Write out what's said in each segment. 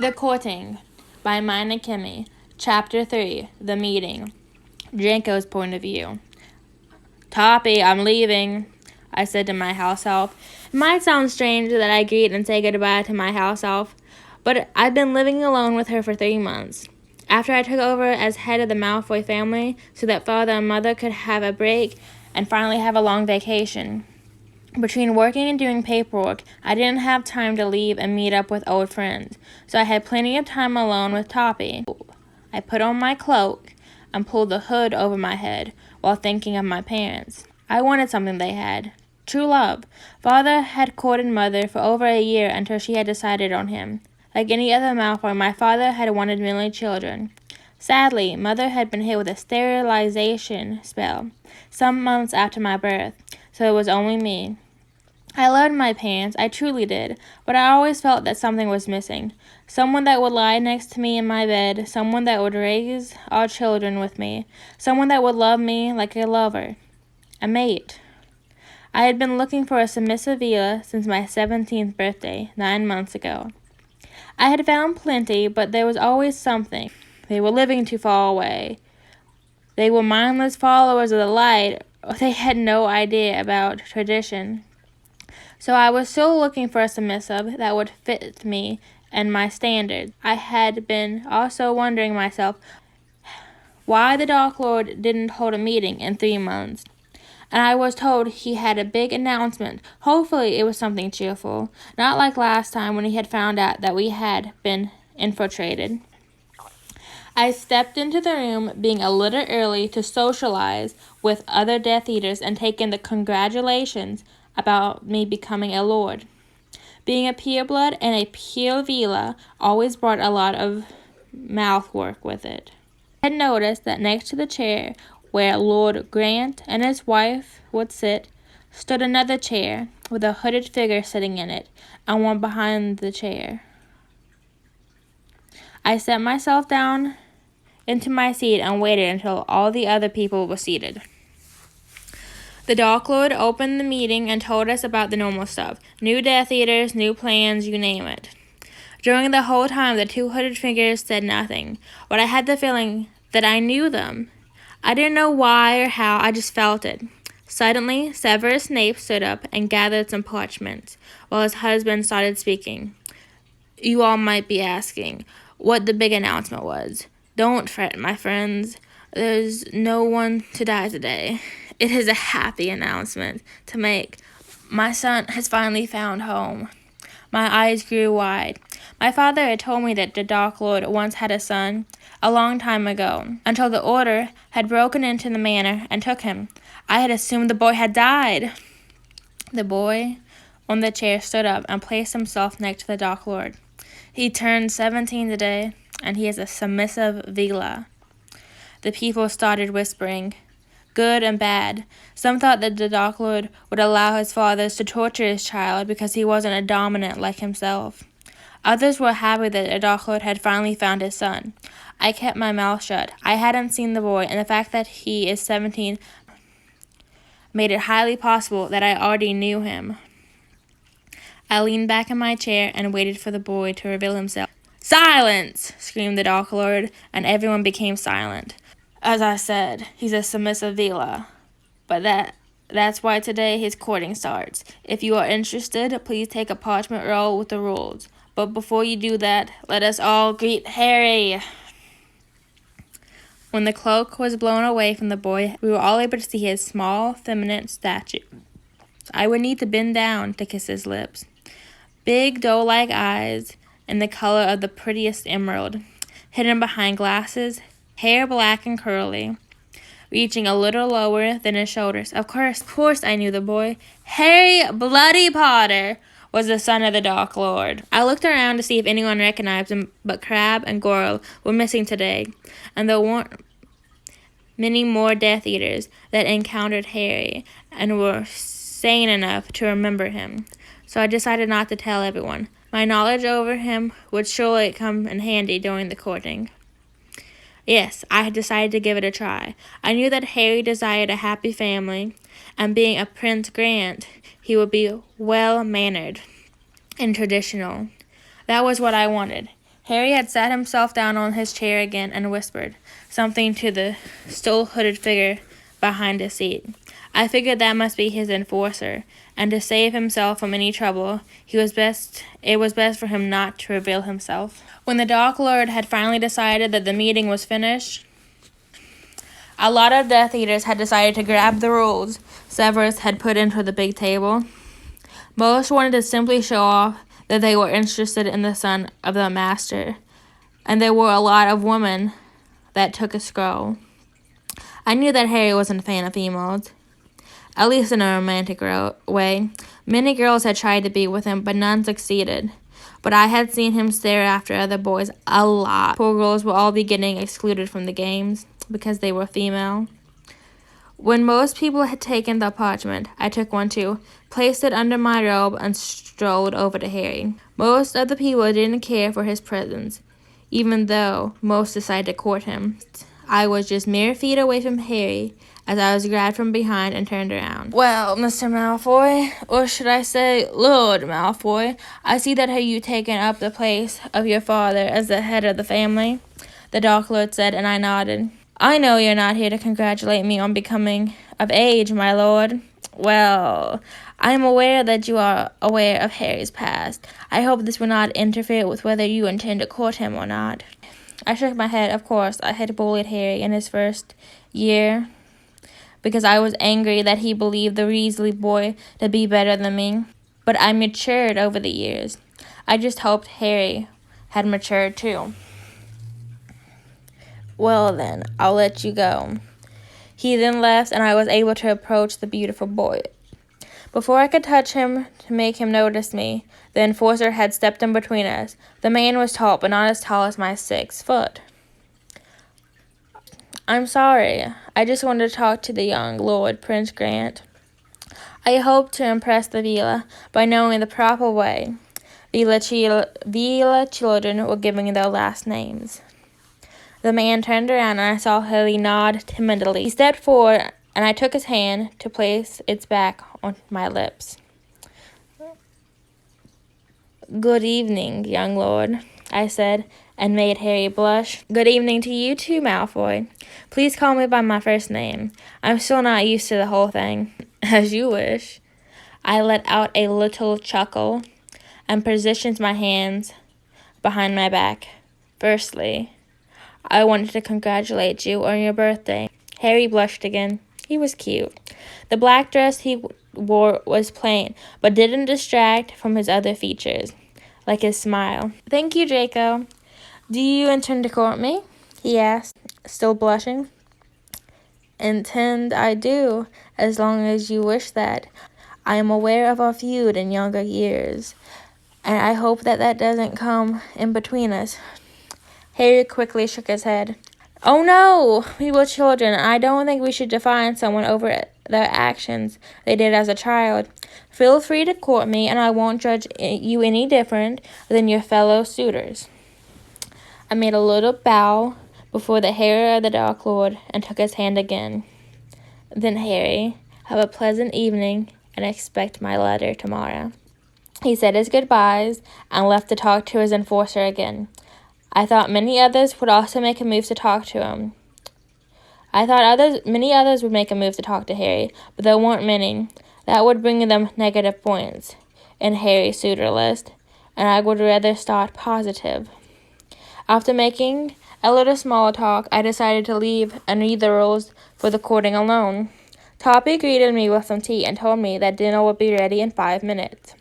The Courting by Meinekeime, Chapter 3, The Meeting. Janko's point of view. "Toppy, I'm leaving," I said to my house elf. It might sound strange that I greet and say goodbye to my house elf, but I've been living alone with her for 3 months. After I took over as head of the Malfoy family so that father and mother could have a break and finally have a long vacation. Between working and doing paperwork, I didn't have time to leave and meet up with old friends, so I had plenty of time alone with Toppy. I put on my cloak and pulled the hood over my head while thinking of my parents. I wanted something they had. True love. Father had courted Mother for over a year until she had decided on him. Like any other Malfoy, my father had wanted many children. Sadly, Mother had been hit with a sterilization spell some months after my birth, so it was only me. I loved my parents, I truly did, but I always felt that something was missing. Someone that would lie next to me in my bed, someone that would raise our children with me, someone that would love me like a lover. A mate. I had been looking for a submissive Veela since my 17th birthday, 9 months ago. I had found plenty, but there was always something. They were living too far away. They were mindless followers of the light, or they had no idea about tradition. So I was still looking for a submissive that would fit me and my standards. I had been also wondering myself why the Dark Lord didn't hold a meeting in 3 months. And I was told he had a big announcement. Hopefully it was something cheerful, not like last time when he had found out that we had been infiltrated. I stepped into the room, being a little early to socialize with other Death Eaters and take in the congratulations about me becoming a lord. Being a pureblood and a pure Veela always brought a lot of mouth work with it. I had noticed that next to the chair where Lord Grant and his wife would sit, stood another chair with a hooded figure sitting in it, and one behind the chair. I sat myself down into my seat and waited until all the other people were seated. The Dark Lord opened the meeting and told us about the normal stuff. New Death Eaters, new plans, you name it. During the whole time, the 2 hooded figures said nothing, but I had the feeling that I knew them. I didn't know why or how, I just felt it. Suddenly, Severus Snape stood up and gathered some parchments, while his husband started speaking. You all might be asking what the big announcement was. Don't fret, my friends. There's no one to die today. It is a happy announcement to make. My son has finally found home. My eyes grew wide. My father had told me that the Dark Lord once had a son, a long time ago, until the Order had broken into the manor and took him. I had assumed the boy had died. The boy on the chair stood up and placed himself next to the Dark Lord. He turned 17 today, and he is a submissive Veela. The people started whispering, good and bad. Some thought that the Dark Lord would allow his fathers to torture his child because he wasn't a dominant like himself. Others were happy that the Dark Lord had finally found his son. I kept my mouth shut. I hadn't seen the boy, and the fact that he is 17 made it highly possible that I already knew him. I leaned back in my chair and waited for the boy to reveal himself. Silence! Screamed the Dark Lord, and everyone became silent. As I said, he's a submissive Veela, but that's why today his courting starts. If you are interested, please take a parchment roll with the rules. But before you do that, let us all greet Harry. When the cloak was blown away from the boy, we were all able to see his small, feminine statue. I would need to bend down to kiss his lips. Big, doe-like eyes in the color of the prettiest emerald, hidden behind glasses, hair black and curly, reaching a little lower than his shoulders. Of course I knew the boy. Harry Bloody Potter was the son of the Dark Lord. I looked around to see if anyone recognized him, but Crabbe and Goyle were missing today, and there weren't many more Death Eaters that encountered Harry and were sane enough to remember him. So I decided not to tell everyone. My knowledge over him would surely come in handy during the courting. Yes, I had decided to give it a try. I knew that Harry desired a happy family, and being a Prince Grant, he would be well-mannered and traditional. That was what I wanted. Harry had sat himself down on his chair again and whispered something to the still hooded figure behind his seat. I figured that must be his enforcer, and to save himself from any trouble, it was best for him not to reveal himself. When the Dark Lord had finally decided that the meeting was finished, a lot of Death Eaters had decided to grab the rules Severus had put into the big table. Most wanted to simply show off that they were interested in the son of the master, and there were a lot of women that took a scroll. I knew that Harry wasn't a fan of females, at least in a romantic way. Many girls had tried to be with him, but none succeeded. But I had seen him stare after other boys a lot. Poor girls will all be getting excluded from the games because they were female. When most people had taken the parchment, I took one too, placed it under my robe, and strolled over to Harry. Most of the people didn't care for his presence, even though most decided to court him. I was just mere feet away from Harry as I was grabbed from behind and turned around. Well, Mr. Malfoy, or should I say Lord Malfoy, I see that you've taken up the place of your father as the head of the family, the Dark Lord said, and I nodded. I know you're not here to congratulate me on becoming of age, my lord. Well, I am aware that you are aware of Harry's past. I hope this will not interfere with whether you intend to court him or not. I shook my head. Of course, I had bullied Harry in his first year because I was angry that he believed the Weasley boy to be better than me. But I matured over the years. I just hoped Harry had matured too. Well then, I'll let you go. He then left, and I was able to approach the beautiful boy. Before I could touch him to make him notice me, the enforcer had stepped in between us. The man was tall, but not as tall as my 6 foot. I'm sorry. I just wanted to talk to the young Lord Prince Grant. I hoped to impress the Veela by knowing the proper way. Veela children were giving their last names. The man turned around, and I saw Harry nod timidly. He stepped forward, and I took his hand to place its back on my lips. Good evening, young lord, I said, and made Harry blush. Good evening to you too, Malfoy. Please call me by my first name. I'm still not used to the whole thing. As you wish. I let out a little chuckle and positioned my hands behind my back. Firstly, I wanted to congratulate you on your birthday. Harry blushed again. He was cute. The black dress he wore was plain, but didn't distract from his other features, like his smile. Thank you, Draco. Do you intend to court me? He asked, still blushing. Intend I do, as long as you wish that. I am aware of our feud in younger years, and I hope that doesn't come in between us. Harry quickly shook his head. Oh no, we were children. I don't think we should define someone over their actions they did as a child. Feel free to court me, and I won't judge you any different than your fellow suitors. I made a little bow before the hair of the Dark Lord and took his hand again. Then, Harry, have a pleasant evening and expect my letter tomorrow. He said his goodbyes and left to talk to his enforcer again. I thought many others would also make a move to talk to him. Many others would make a move to talk to Harry, but there weren't many. That would bring them negative points in Harry's suitor list, and I would rather start positive. After making a little small talk, I decided to leave and read the rules for the courting alone. Toppy greeted me with some tea and told me that dinner would be ready in 5 minutes.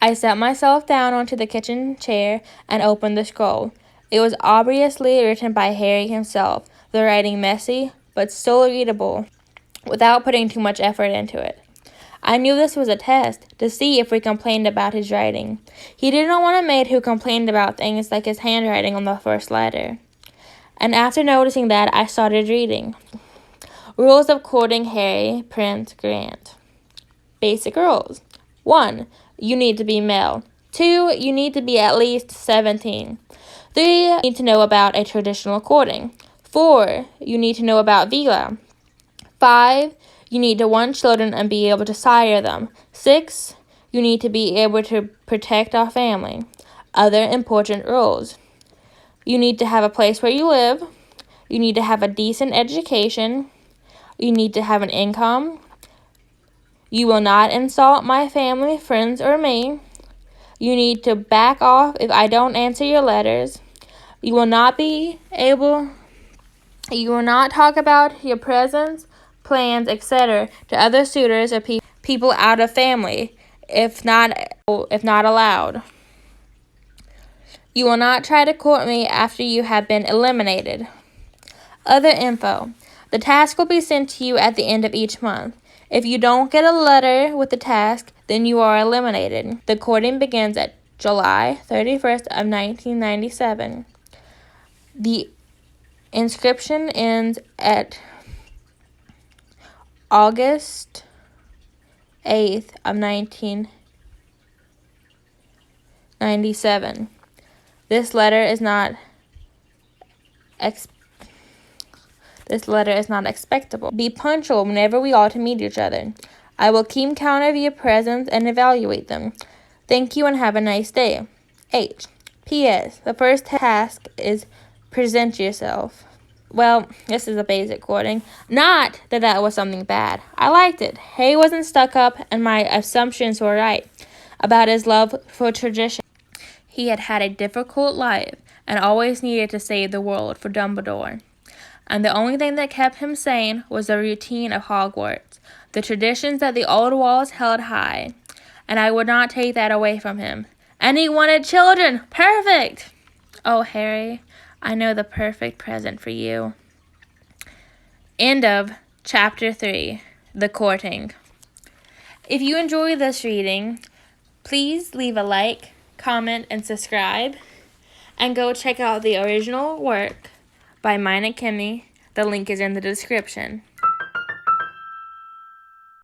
I sat myself down onto the kitchen chair and opened the scroll. It was obviously written by Harry himself, the writing messy, but still readable, without putting too much effort into it. I knew this was a test, to see if we complained about his writing. He didn't want a maid who complained about things like his handwriting on the first letter. And after noticing that, I started reading. Rules of courting Harry Prince Grant. Basic rules. 1. You need to be male. 2. You need to be at least 17. 3. You need to know about a traditional courting. 4. You need to know about Veela. 5. You need to want children and be able to sire them. 6. You need to be able to protect our family. Other important rules. You need to have a place where you live. You need to have a decent education. You need to have an income. You will not insult my family, friends, or me. You need to back off if I don't answer your letters. You will not talk about your presents, plans, etc. to other suitors or people out of family, if not allowed. You will not try to court me after you have been eliminated. Other info. The task will be sent to you at the end of each month. If you don't get a letter with the task, then you are eliminated. The courting begins at July 31st of 1997. The inscription ends at August 8th of 1997. This letter is not expectable. Be punctual whenever we ought to meet each other. I will keep count of your presents and evaluate them. Thank you and have a nice day. H. P.S. The first task is present yourself. Well, this is a basic courting. Not that that was something bad. I liked it. Harry wasn't stuck up and my assumptions were right about his love for tradition. He had had a difficult life and always needed to save the world for Dumbledore. And the only thing that kept him sane was the routine of Hogwarts, the traditions that the old walls held high. And I would not take that away from him. And he wanted children! Perfect! Oh, Harry, I know the perfect present for you. End of Chapter 3, The Courting. If you enjoy this reading, please leave a like, comment, and subscribe. And go check out the original work by Meinekeime. The link is in the description.